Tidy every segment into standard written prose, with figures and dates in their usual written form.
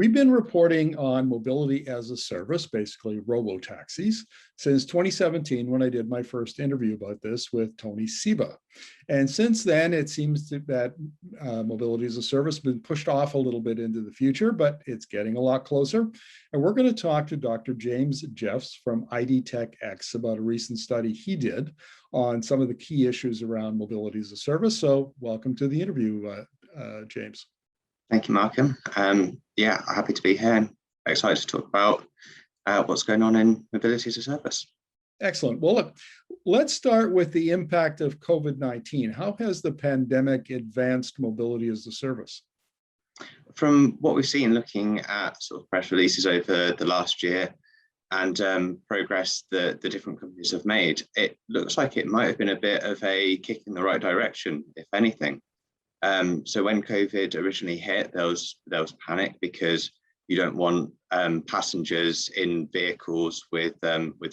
We've been reporting on mobility as a service, basically robo-taxis, since 2017 when I did my first interview about this with Tony Siba. And since then, it seems that mobility as a service has been pushed off a little bit into the future, but it's getting a lot closer. And we're going to talk to Dr. James Jeffs from IDTechX about a recent study he did on some of the key issues around mobility as a service. So welcome to the interview, James. Thank you, Markham. Yeah, happy to be here and excited to talk about what's going on in mobility as a service. Excellent. Well, look, let's start with the impact of COVID-19. How has the pandemic advanced mobility as a service? From what we've seen looking at sort of press releases over the last year and progress that the different companies have made, it looks like it might have been a bit of a kick in the right direction, if anything. So when COVID originally hit, there was panic because you don't want passengers in vehicles with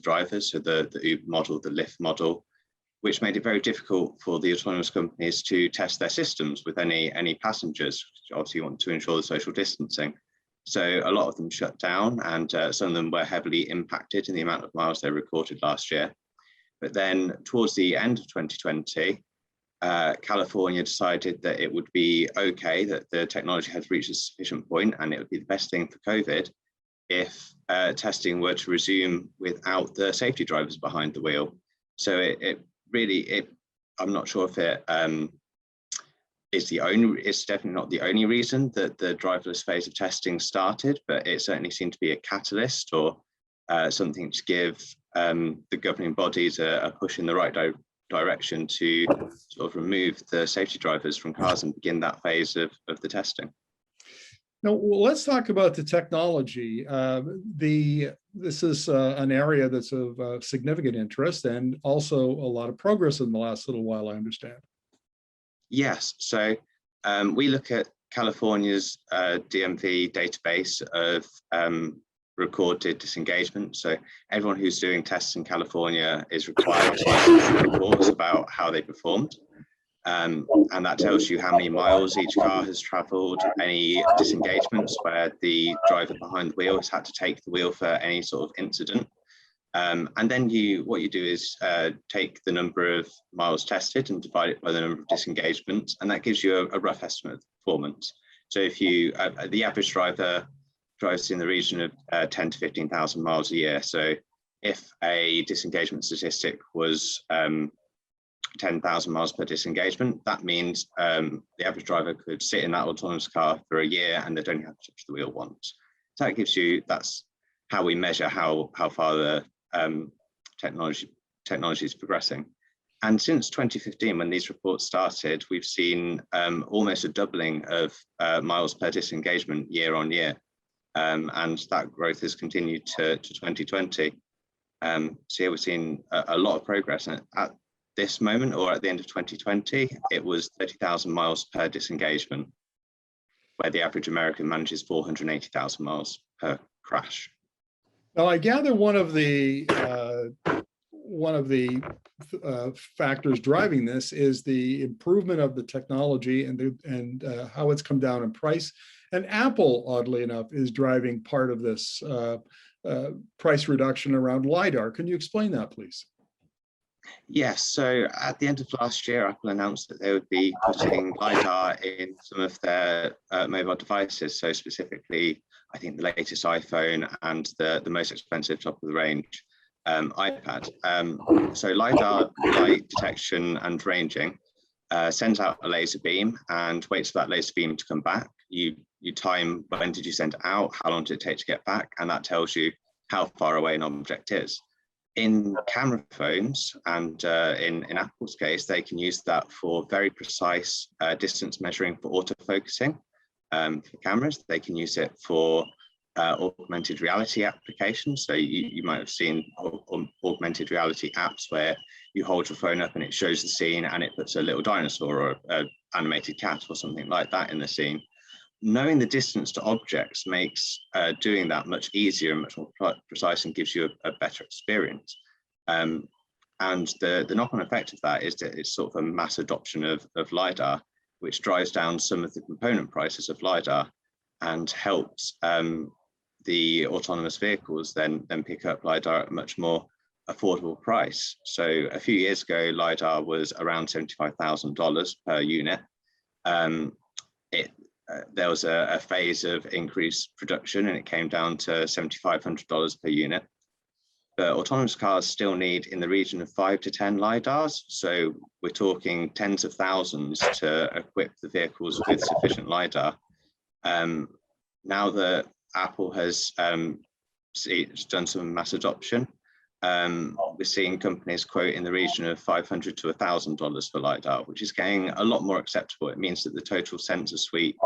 drivers, so the Uber model, the Lyft model, which made it very difficult for the autonomous companies to test their systems with any passengers. Obviously, you want to ensure the social distancing. So a lot of them shut down, and some of them were heavily impacted in the amount of miles they recorded last year. But then towards the end of 2020, California decided that it would be okay, that the technology had reached a sufficient point and it would be the best thing for COVID if testing were to resume without the safety drivers behind the wheel. So I'm not sure if it it's definitely not the only reason that the driverless phase of testing started, but it certainly seemed to be a catalyst or something to give the governing bodies a push in the right direction to sort of remove the safety drivers from cars and begin that phase of the testing. Now, well, let's talk about the technology. This is an area that's of significant interest and also a lot of progress in the last little while, I understand. Yes, so we look at California's DMV database of recorded disengagement. So everyone who's doing tests in California is required to report about how they performed. And that tells you how many miles each car has traveled, any disengagements where the driver behind the wheel has had to take the wheel for any sort of incident. And then what you do is take the number of miles tested and divide it by the number of disengagements, and that gives you a rough estimate of performance. So if the average driver drives in the region of 10 to 15,000 miles a year. So if a disengagement statistic was 10,000 miles per disengagement, that means the average driver could sit in that autonomous car for a year and they'd only have to touch the wheel once. So that's how we measure how far the technology is progressing. And since 2015, when these reports started, we've seen almost a doubling of miles per disengagement year on year. And that growth has continued to 2020. So here we're seeing a lot of progress. And at this moment, or at the end of 2020, it was 30,000 miles per disengagement, where the average American manages 480,000 miles per crash. Now, I gather one of the factors driving this is the improvement of the technology and how it's come down in price. And Apple, oddly enough, is driving part of this price reduction around LiDAR. Can you explain that, please? Yes, so at the end of last year, Apple announced that they would be putting LiDAR in some of their mobile devices. So specifically, I think the latest iPhone and the most expensive top of the range iPad. So LiDAR, light detection and ranging, sends out a laser beam and waits for that laser beam to come back. You time when did you send it out, how long did it take to get back, and that tells you how far away an object is. In camera phones and in Apple's case, they can use that for very precise distance measuring for autofocusing. For cameras, they can use it for augmented reality applications. So you might have seen augmented reality apps where you hold your phone up and it shows the scene and it puts a little dinosaur or an animated cat or something like that in the scene. Knowing the distance to objects makes doing that much easier and much more precise and gives you a better experience. And the knock-on effect of that is that it's sort of a mass adoption of LiDAR, which drives down some of the component prices of LiDAR. and helps the autonomous vehicles then pick up LiDAR at a much more affordable price. So a few years ago, LiDAR was around $75,000 per unit. There was a phase of increased production and it came down to $7,500 per unit. But autonomous cars still need in the region of 5 to 10 LiDARs. So we're talking tens of thousands to equip the vehicles with sufficient LiDAR. Now that Apple has done some mass adoption, we're seeing companies quote in the region of $500 to $1,000 for LiDAR, which is getting a lot more acceptable. It means that the total sensor suite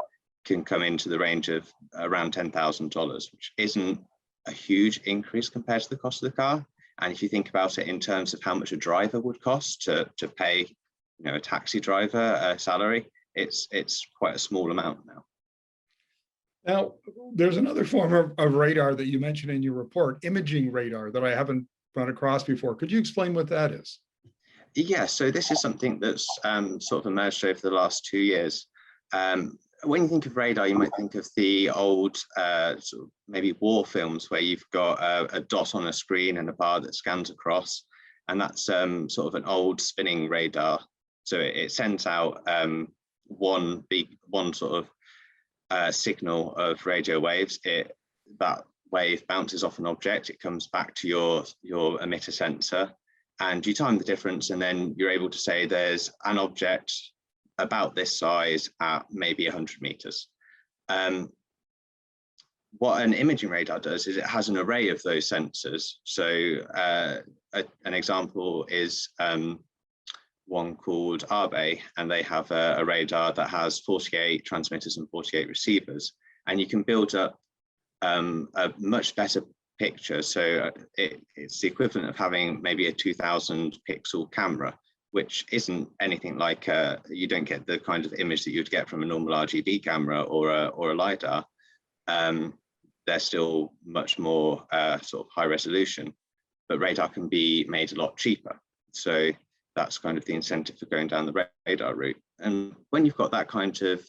can come into the range of around $10,000, which isn't a huge increase compared to the cost of the car. And if you think about it in terms of how much a driver would cost to pay, a taxi driver a salary, it's quite a small amount now. Now, there's another form of radar that you mentioned in your report, imaging radar, that I haven't run across before. Could you explain what that is? Yeah, so this is something that's sort of emerged over the last 2 years. When you think of radar, you might think of the old sort of maybe war films where you've got a dot on a screen and a bar that scans across, and that's sort of an old spinning radar. So it sends out one sort of signal of radio waves. That wave bounces off an object, it comes back to your emitter sensor, and you time the difference, and then you're able to say there's an object about this size at maybe 100 meters. What an imaging radar does is it has an array of those sensors. So an example is one called Arbe, and they have a radar that has 48 transmitters and 48 receivers, and you can build up a much better picture. So it's the equivalent of having maybe a 2000 pixel camera, which isn't anything like you don't get the kind of image that you'd get from a normal RGB camera or a LiDAR. They're still much more sort of high resolution, but radar can be made a lot cheaper. So that's kind of the incentive for going down the radar route. And when you've got that kind of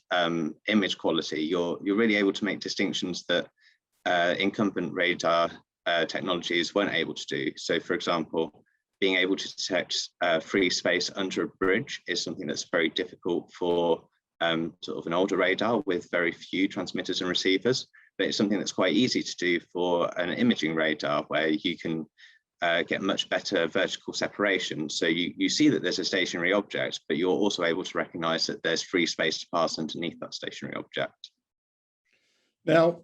image quality, you're really able to make distinctions that incumbent radar technologies weren't able to do. So for example, being able to detect free space under a bridge is something that's very difficult for sort of an older radar with very few transmitters and receivers, but it's something that's quite easy to do for an imaging radar where you can get much better vertical separation. So you see that there's a stationary object, but you're also able to recognize that there's free space to pass underneath that stationary object. Now,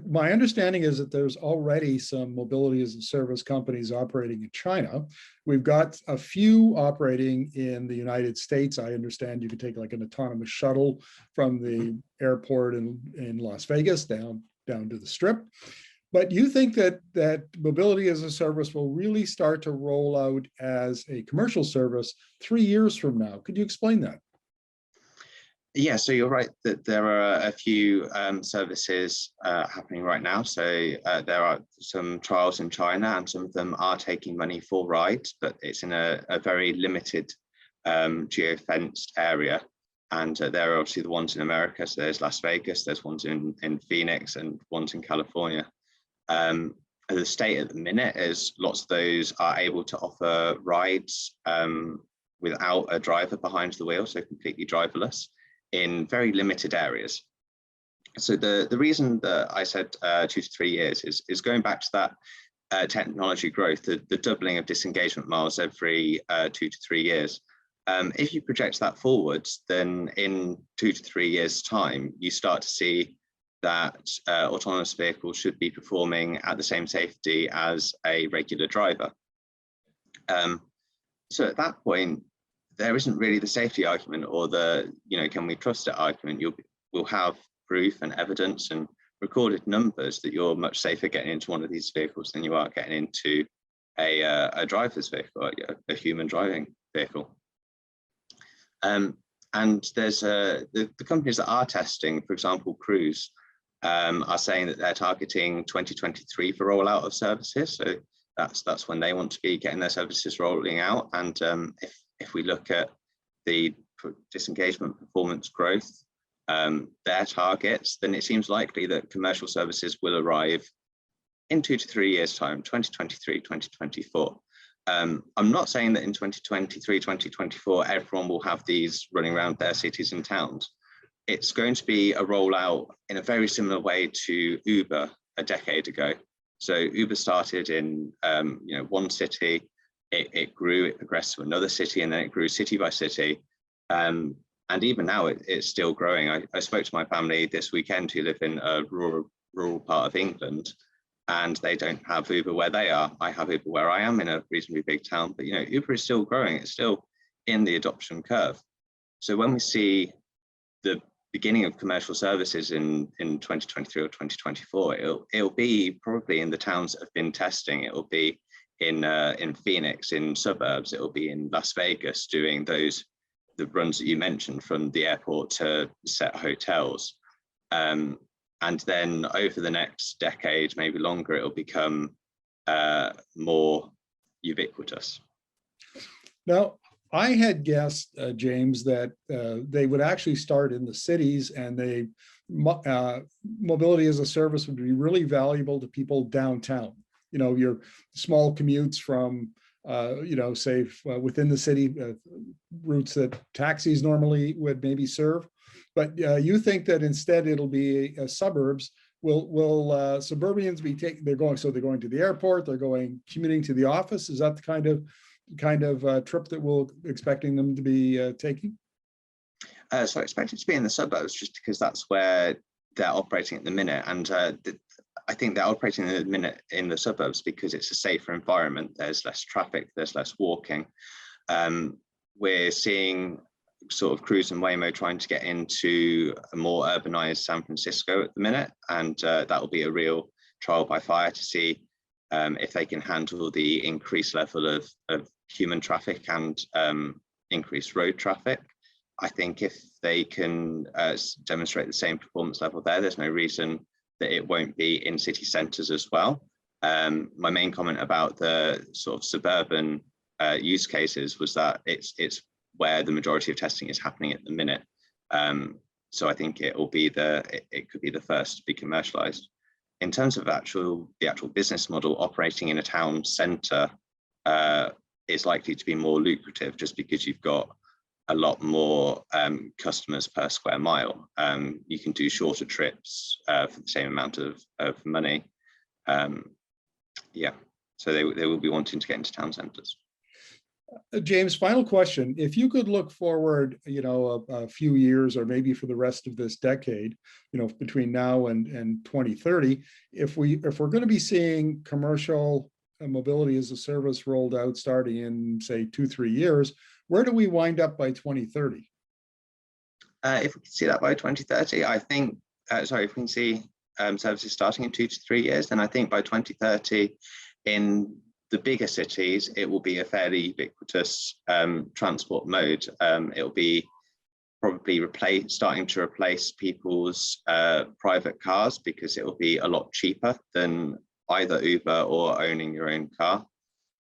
my understanding is that there's already some mobility as a service companies operating in China. We've got a few operating in the United States. I understand you can take like an autonomous shuttle from the airport in Las Vegas down to the Strip. But you think that mobility as a service will really start to roll out as a commercial service 3 years from now. Could you explain that? Yeah, so you're right that there are a few services happening right now. So there are some trials in China, and some of them are taking money for rides, but it's in a very limited geo-fenced area. And there are obviously the ones in America. So there's Las Vegas, there's ones in Phoenix, and ones in California. The state at the minute is lots of those are able to offer rides without a driver behind the wheel, so completely driverless, in very limited areas. So the reason that I said 2 to 3 years is going back to that technology growth, the doubling of disengagement miles every 2 to 3 years. If you project that forwards, then in 2 to 3 years' time, you start to see that autonomous vehicles should be performing at the same safety as a regular driver. So at that point, there isn't really the safety argument or the, can we trust it argument. We'll have proof and evidence and recorded numbers that you're much safer getting into one of these vehicles than you are getting into a driver's vehicle, a human driving vehicle. And there's the companies that are testing, for example, Cruise, are saying that they're targeting 2023 for rollout of services. So that's when they want to be getting their services rolling out. And if we look at the disengagement performance growth their targets, then it seems likely that commercial services will arrive in 2 to 3 years' time, 2023, 2024. I'm not saying that in 2023, 2024, everyone will have these running around their cities and towns. It's going to be a rollout in a very similar way to Uber a decade ago. So Uber started in one city, it grew, it progressed to another city, and then it grew city by city. And even now it's still growing. I spoke to my family this weekend who live in a rural part of England, and they don't have Uber where they are. I have Uber where I am in a reasonably big town, but Uber is still growing. It's still in the adoption curve. So when we see the beginning of commercial services in 2023 or 2024, it'll be probably in the towns that have been testing. It'll be in Phoenix, in suburbs. It'll be in Las Vegas, doing the runs that you mentioned from the airport to set hotels. And then over the next decade, maybe longer, it'll become more ubiquitous. Now, I had guessed, James, that they would actually start in the cities, and mobility as a service would be really valuable to people downtown. Your small commutes from, say within the city, routes that taxis normally would maybe serve. But you think that instead it'll be suburbs. Will suburbians be they're going to the airport, they're commuting to the office? Is that the kind of trip that we're expecting them to be taking? So I expect it to be in the suburbs, just because that's where they're operating at the minute. And I think they're operating at the minute in the suburbs because it's a safer environment. There's less traffic, there's less walking. We're seeing sort of Cruise and Waymo trying to get into a more urbanized San Francisco at the minute, and that will be a real trial by fire to see if they can handle the increased level of human traffic and increased road traffic. I think if they can demonstrate the same performance level there's no reason that it won't be in city centres as well. My main comment about the sort of suburban use cases was that it's where the majority of testing is happening at the minute. So I think it could be the first to be commercialized. In terms of the actual business model, operating in a town centre is likely to be more lucrative, just because you've got a lot more customers per square mile. You can do shorter trips for the same amount of money. So they will be wanting to get into town centres. James, final question. If you could look forward, a few years, or maybe for the rest of this decade, between now and 2030, if we're going to be seeing commercial mobility as a service rolled out starting in, say, 2-3 years, where do we wind up by 2030? If we can see that by 2030, I think, if we can see services starting in 2 to 3 years, then I think by 2030, in the bigger cities, it will be a fairly ubiquitous transport mode. It will be probably starting to replace people's private cars, because it will be a lot cheaper than either Uber or owning your own car.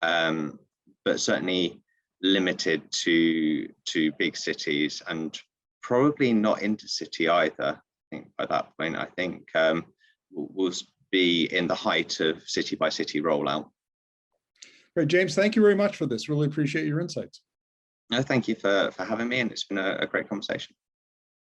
But certainly limited to big cities, and probably not intercity either. I think by that point, I think we'll be in the height of city by city rollout. Great, James, thank you very much for this. Really appreciate your insights. No, thank you for having me, and it's been a great conversation.